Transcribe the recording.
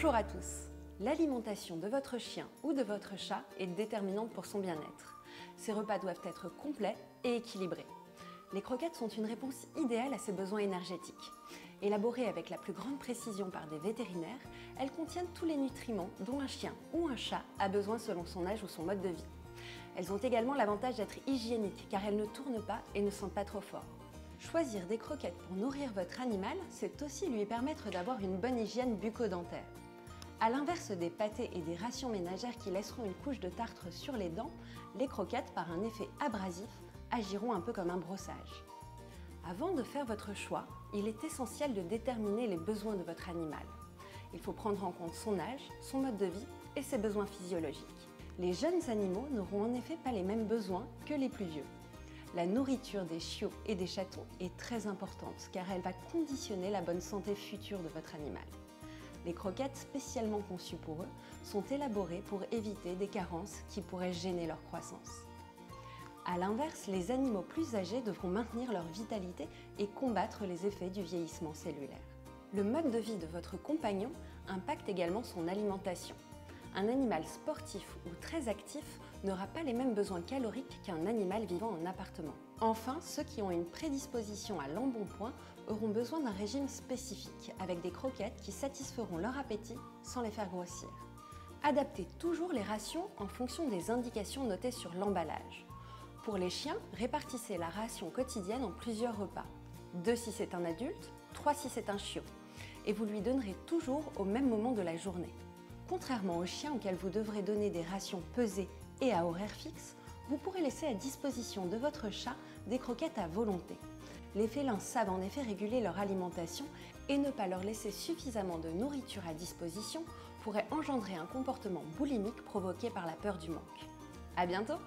Bonjour à tous. L'alimentation de votre chien ou de votre chat est déterminante pour son bien-être. Ces repas doivent être complets et équilibrés. Les croquettes sont une réponse idéale à ces besoins énergétiques. Élaborées avec la plus grande précision par des vétérinaires, elles contiennent tous les nutriments dont un chien ou un chat a besoin selon son âge ou son mode de vie. Elles ont également l'avantage d'être hygiéniques car elles ne tournent pas et ne sentent pas trop fort. Choisir des croquettes pour nourrir votre animal, c'est aussi lui permettre d'avoir une bonne hygiène bucco-dentaire. A l'inverse des pâtés et des rations ménagères qui laisseront une couche de tartre sur les dents, les croquettes, par un effet abrasif, agiront un peu comme un brossage. Avant de faire votre choix, il est essentiel de déterminer les besoins de votre animal. Il faut prendre en compte son âge, son mode de vie et ses besoins physiologiques. Les jeunes animaux n'auront en effet pas les mêmes besoins que les plus vieux. La nourriture des chiots et des chatons est très importante car elle va conditionner la bonne santé future de votre animal. Les croquettes spécialement conçues pour eux sont élaborées pour éviter des carences qui pourraient gêner leur croissance. A l'inverse, les animaux plus âgés devront maintenir leur vitalité et combattre les effets du vieillissement cellulaire. Le mode de vie de votre compagnon impacte également son alimentation. Un animal sportif ou très actif n'aura pas les mêmes besoins caloriques qu'un animal vivant en appartement. Enfin, ceux qui ont une prédisposition à l'embonpoint auront besoin d'un régime spécifique, avec des croquettes qui satisferont leur appétit sans les faire grossir. Adaptez toujours les rations en fonction des indications notées sur l'emballage. Pour les chiens, répartissez la ration quotidienne en plusieurs repas. 2 si c'est un adulte, 3 si c'est un chiot. Et vous lui donnerez toujours au même moment de la journée. Contrairement aux chiens auxquels vous devrez donner des rations pesées et à horaire fixe, vous pourrez laisser à disposition de votre chat des croquettes à volonté. Les félins savent en effet réguler leur alimentation et ne pas leur laisser suffisamment de nourriture à disposition pourrait engendrer un comportement boulimique provoqué par la peur du manque. À bientôt!